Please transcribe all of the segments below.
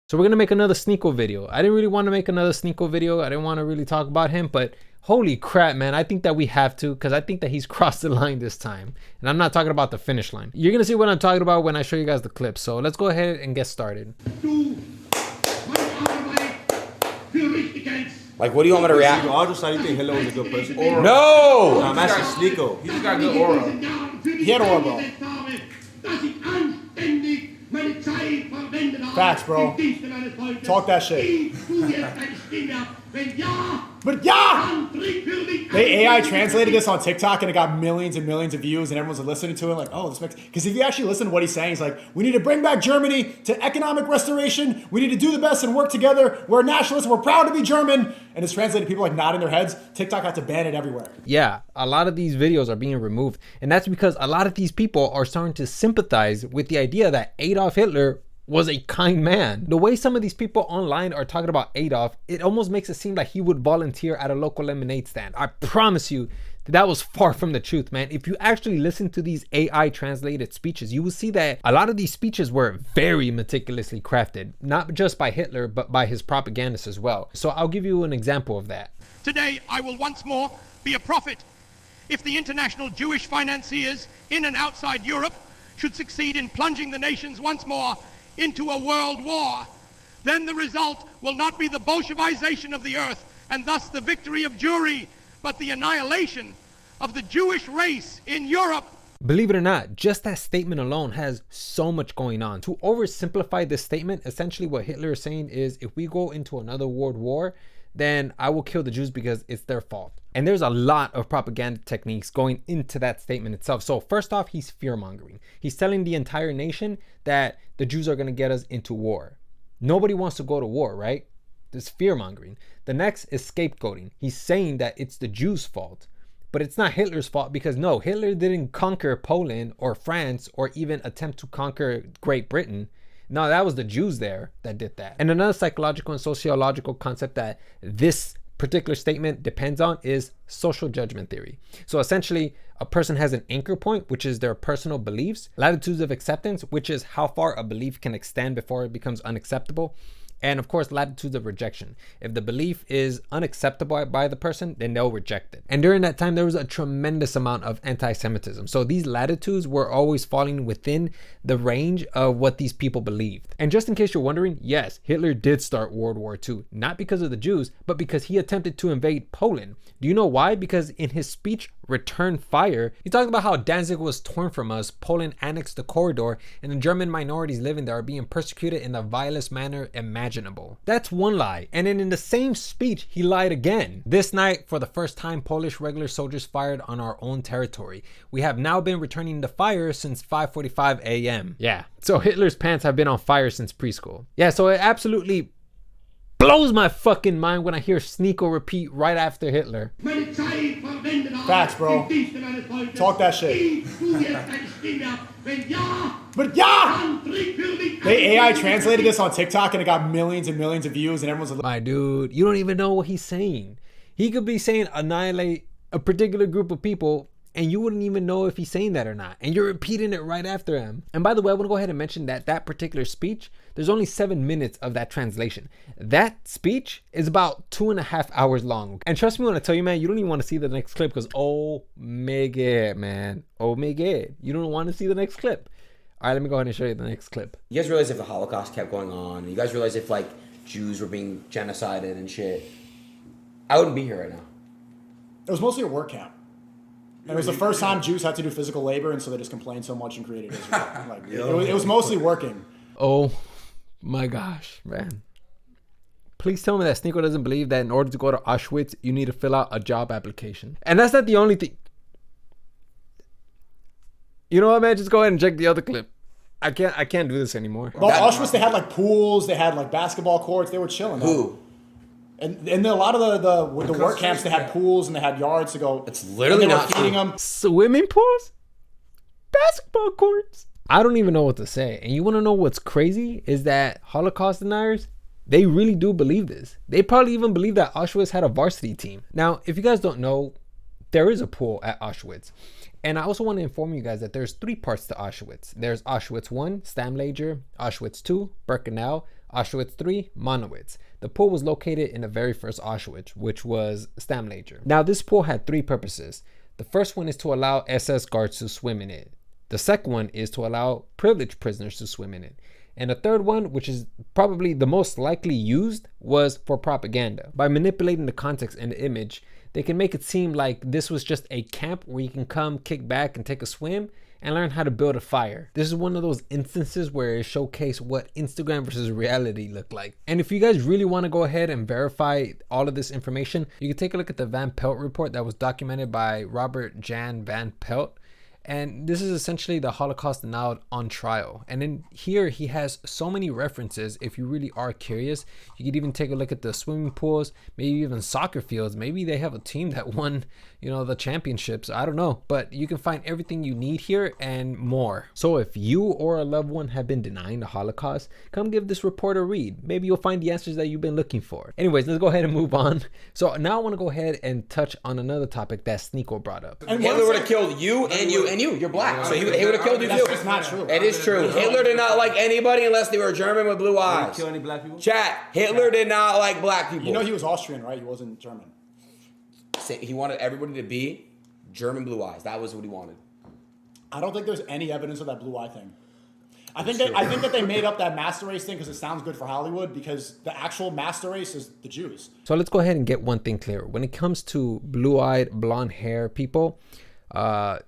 So we're gonna make another Sneako video. I didn't really want to make another Sneako video. I didn't want to really talk about him, but holy crap, man. I think that we have to, because I think that he's crossed the line this time. And I'm not talking about the finish line. You're gonna see what I'm talking about when I show you guys the clip. So let's go ahead and get started. Like, what do you want me to react? I just thought you think Hitler was a good person. No! I'm asking Sneako. He's got good aura. He had aura, bro. Facts, bro. Talk that shit. But yeah! They AI translated this on TikTok and it got millions and millions of views and everyone's listening to it like, oh, this makes... Because if you actually listen to what he's saying, he's like, we need to bring back Germany to economic restoration. We need to do the best and work together. We're nationalists. We're proud to be German. And it's translated, people like nodding their heads. TikTok had to ban it everywhere. Yeah, a lot of these videos are being removed. And that's because a lot of these people are starting to sympathize with the idea that Adolf Hitler was a kind man. The way some of these people online are talking about Adolf, it almost makes it seem like he would volunteer at a local lemonade stand. I promise you that was far from the truth, man. If you actually listen to these AI translated speeches, you will see that a lot of these speeches were very meticulously crafted, not just by Hitler, but by his propagandists as well. So I'll give you an example of that. Today, I will once more be a prophet. If the international Jewish financiers in and outside Europe should succeed in plunging the nations once more into a world war, then the result will not be the Bolshevization of the earth and thus the victory of Jewry, but the annihilation of the Jewish race in Europe. Believe it or not, just that statement alone has so much going on. To oversimplify this statement, essentially what Hitler is saying is, if we go into another world war, then I will kill the Jews because it's their fault. And there's a lot of propaganda techniques going into that statement itself. So first off, he's fear-mongering. He's telling the entire nation that the Jews are going to get us into war. Nobody wants to go to war, right? This fear-mongering. The next is scapegoating. He's saying that it's the Jews' fault. But it's not Hitler's fault, because no, Hitler didn't conquer Poland or France or even attempt to conquer Great Britain. No, that was the Jews there that did that. And another psychological and sociological concept that this particular statement depends on is social judgment theory. So essentially, a person has an anchor point, which is their personal beliefs, latitudes of acceptance, which is how far a belief can extend before it becomes unacceptable, and of course, latitudes of rejection. If the belief is unacceptable by the person, then they'll reject it. And during that time, there was a tremendous amount of anti-Semitism. So these latitudes were always falling within the range of what these people believed. And just in case you're wondering, yes, Hitler did start World War II, not because of the Jews, but because he attempted to invade Poland. Do you know why? Because in his speech, Return Fire, he talked about how Danzig was torn from us, Poland annexed the corridor, and the German minorities living there are being persecuted in the vilest manner imaginable. That's one lie. And then in the same speech, he lied again. This night, for the first time, Polish regular soldiers fired on our own territory. We have now been returning the fire since 5:45 a.m. Yeah, so Hitler's pants have been on fire since preschool. Yeah, so it absolutely blows my fucking mind when I hear Sneako repeat right after Hitler. Facts, bro. Talk that shit. But yeah! They AI translated this on TikTok and it got millions and millions of views and everyone's like, my dude, you don't even know what he's saying. He could be saying annihilate a particular group of people and you wouldn't even know if he's saying that or not. And you're repeating it right after him. And by the way, I want to go ahead and mention that that particular speech, there's only 7 minutes of that translation. That speech is about 2.5 hours long. And trust me when I tell you, man, you don't even want to see the next clip because, oh my God, man. Oh my God. You don't want to see the next clip. All right, let me go ahead and show you the next clip. You guys realize if the Holocaust kept going on, you guys realize if, like, Jews were being genocided and shit, I wouldn't be here right now. it was mostly a work camp. And it was the first time Jews had to do physical labor, and so they just complained so much and created Israel. Like, it was mostly working. Oh my gosh, man. Please tell me that Sneako doesn't believe that in order to go to Auschwitz, you need to fill out a job application. And that's not the only thing. You know what, man? Just go ahead and check the other clip. I can't do this anymore. Well, Auschwitz, they had like pools, they had like basketball courts, they were chilling. Who? And a lot of the work camps, they had pools and they had yards to go. It's literally not feeding them. Swimming pools? Basketball courts? I don't even know what to say. And you want to know what's crazy? Is that Holocaust deniers, they really do believe this. They probably even believe that Auschwitz had a varsity team. Now, if you guys don't know, there is a pool at Auschwitz. And I also want to inform you guys that there's 3 parts to Auschwitz. There's Auschwitz 1, Stammlager, Auschwitz 2, Birkenau, Auschwitz 3, Monowitz. The pool was located in the very first Auschwitz, which was Stammlager. Now, this pool had 3 purposes. The first one is to allow SS guards to swim in it. The second one is to allow privileged prisoners to swim in it. And the third one, which is probably the most likely used, was for propaganda. By manipulating the context and the image, they can make it seem like this was just a camp where you can come, kick back, and take a swim and learn how to build a fire. This is one of those instances where it showcased what Instagram versus reality looked like. And if you guys really want to go ahead and verify all of this information, you can take a look at the Van Pelt report that was documented by Robert Jan Van Pelt. And this is essentially the Holocaust now on trial. And in here, he has so many references. If you really are curious, you could even take a look at the swimming pools, maybe even soccer fields. Maybe they have a team that won, the championships. I don't know, but you can find everything you need here and more. So if you or a loved one have been denying the Holocaust, come give this report a read. Maybe you'll find the answers that you've been looking for. Anyways, let's go ahead and move on. So now I want to go ahead and touch on another topic that Sneako brought up. And Hitler would have killed you and you and you. You're black, so he would have killed you too. That's not true. It is true. Hitler did not like anybody unless they were German with blue eyes. Kill any black people? Chat. Hitler did not like black people. You know he was Austrian, right? He wasn't German. He wanted everybody to be German blue eyes. That was what he wanted. I don't think there's any evidence of that blue eye thing. I think that they made up that master race thing because it sounds good for Hollywood, because the actual master race is the Jews. So let's go ahead and get one thing clear. When it comes to blue-eyed, blonde hair people,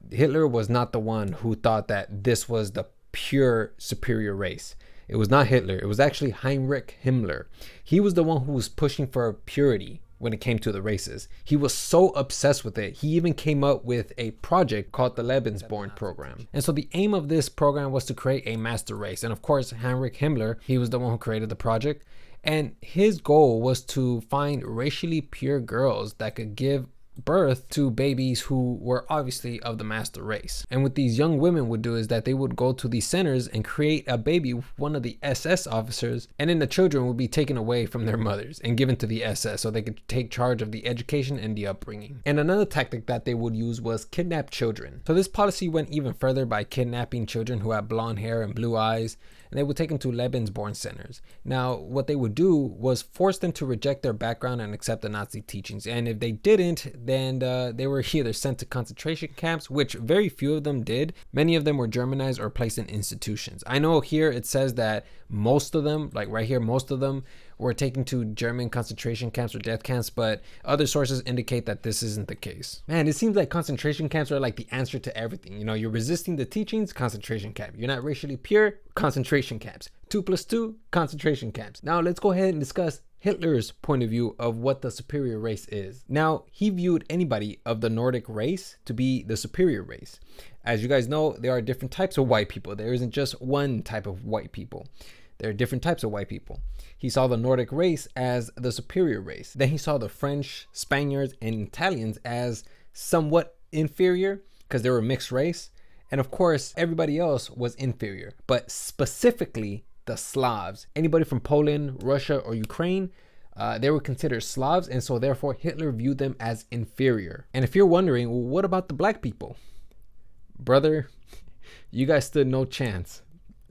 Hitler was not the one who thought that this was the pure superior race. It was not Hitler. It was actually Heinrich Himmler. He was the one who was pushing for purity when it came to the races. He was so obsessed with it, he even came up with a project called the Lebensborn program. And so the aim of this program was to create a master race. And of course, Heinrich Himmler, he was the one who created the project. And his goal was to find racially pure girls that could give birth to babies who were obviously of the master race. And what these young women would do is that they would go to these centers and create a baby with one of the SS officers, and then the children would be taken away from their mothers and given to the SS so they could take charge of the education and the upbringing. And another tactic that they would use was kidnap children. So this policy went even further by kidnapping children who had blonde hair and blue eyes, and they would take them to Lebensborn centers. Now, what they would do was force them to reject their background and accept the Nazi teachings. And if they didn't, then they were either sent to concentration camps, which very few of them did. Many of them were Germanized or placed in institutions. I know here it says that most of them, like right here, most of them were taken to German concentration camps or death camps, but other sources indicate that this isn't the case. Man, it seems like concentration camps are like the answer to everything. You're resisting the teachings, concentration camp. You're not racially pure, concentration camps. 2 + 2, concentration camps. Now let's go ahead and discuss Hitler's point of view of what the superior race is. Now, he viewed anybody of the Nordic race to be the superior race. As you guys know, there are different types of white people. There isn't just one type of white people. There are different types of white people. He saw the Nordic race as the superior race. Then he saw the French, Spaniards, and Italians as somewhat inferior because they were mixed race. And of course, everybody else was inferior, but specifically the Slavs. Anybody from Poland, Russia, or Ukraine, they were considered Slavs, and so therefore Hitler viewed them as inferior. And if you're wondering, well, what about the black people? Brother, you guys stood no chance.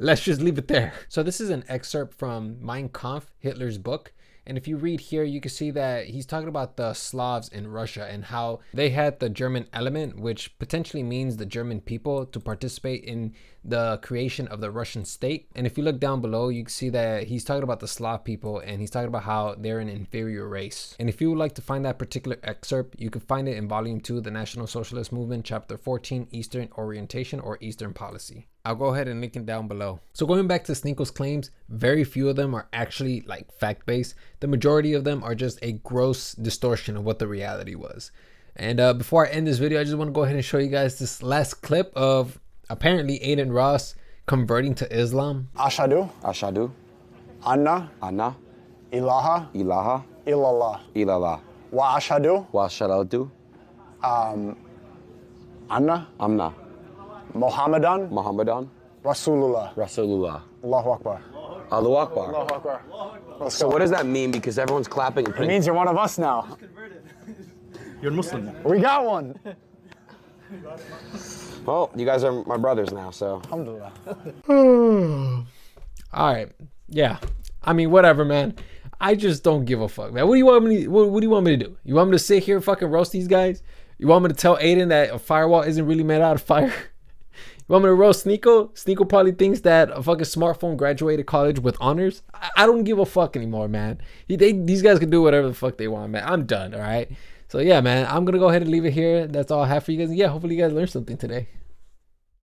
Let's just leave it there. So this is an excerpt from Mein Kampf, Hitler's book. And if you read here, you can see that he's talking about the Slavs in Russia and how they had the German element, which potentially means the German people, to participate in the creation of the Russian state. And if you look down below, you can see that he's talking about the Slav people and he's talking about how they're an inferior race. And if you would like to find that particular excerpt, you can find it in Volume 2, The National Socialist Movement, Chapter 14, Eastern Orientation or Eastern Policy. I'll go ahead and link it down below. So going back to Sneako's claims, very few of them are actually like fact-based. The majority of them are just a gross distortion of what the reality was. And before I end this video, I just want to go ahead and show you guys this last clip of apparently Adin Ross converting to Islam. Ashadu. Ashadu. Anna. Anna. Ilaha. Ilaha. Illallah. Illallah. Wa ashadu. Wa shaladu. Anna. Amna. Mohammedan. Muhammadan. Rasulullah. Rasulullah. Allahu Akbar. Allahu Akbar. Allahu Akbar. Let's So go. what does that mean? Because everyone's clapping and It putting... means you're one of us now. You're Muslim. We got one. Well, you guys are my brothers now, so... Alhamdulillah. All right. Yeah. I mean, whatever, man. I just don't give a fuck, man. What do you want me to, what do you want me to do? You want me to sit here and fucking roast these guys? You want me to tell Adin that a firewall isn't really made out of fire? You want me to roast Sneako? Sneako probably thinks that a fucking smartphone graduated college with honors. I don't give a fuck anymore, man. These guys can do whatever the fuck they want, man. I'm done, all right? So, yeah, man, I'm going to go ahead and leave it here. That's all I have for you guys. Yeah, hopefully you guys learned something today.